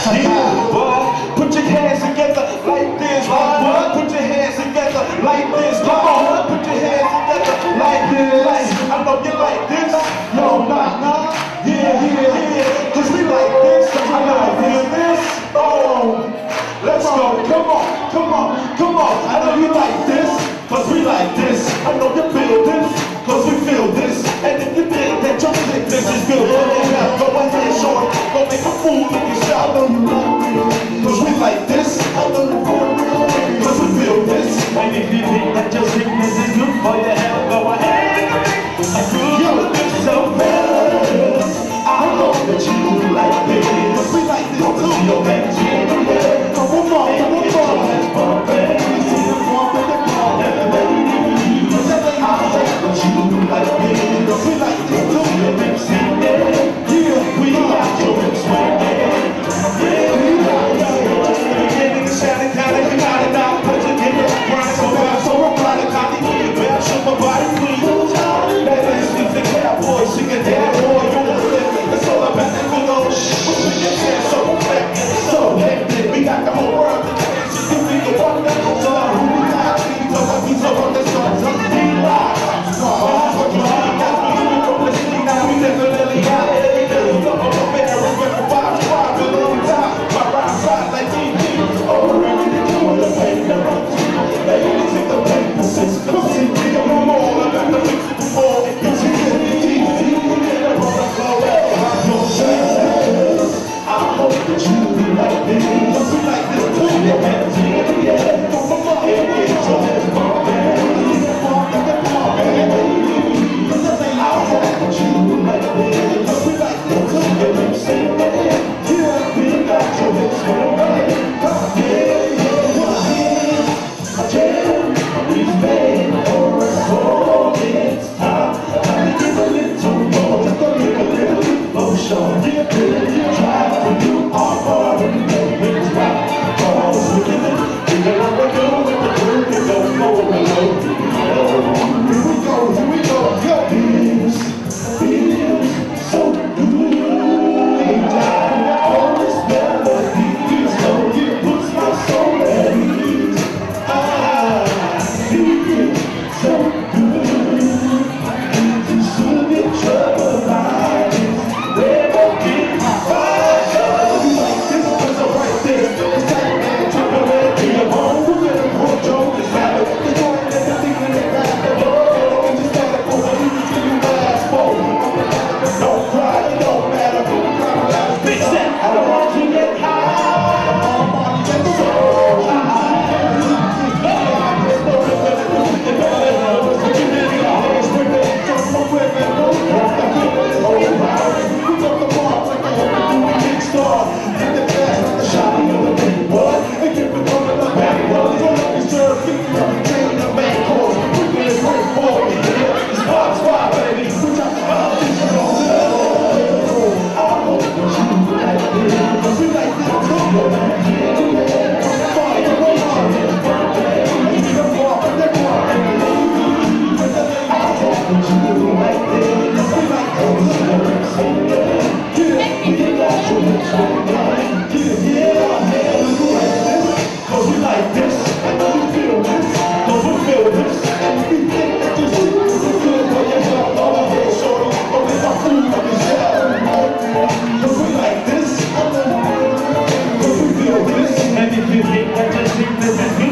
Yeah, boy. Put your hands together like this. What? Put your hands together like this. Come on. Put your hands together like this. I know you like this. Yo, nah. Yeah. Cause we like this. I know you feel this. Oh. Let's go. Come on. I know you like this. Cause we like this. I know you feel this. Cause we feel this. And if you think that you think this is good, yeah, go ahead, show it. Go make a fool of yourself. I know you like me. Cause we like this. I know you feel this. Cause we feel this. And if you think that your sickness is good for your health, go ahead. You look so bad. I know that you like this. Cause we like this too. Your bacteria. Come on. And if you think that just think this is good.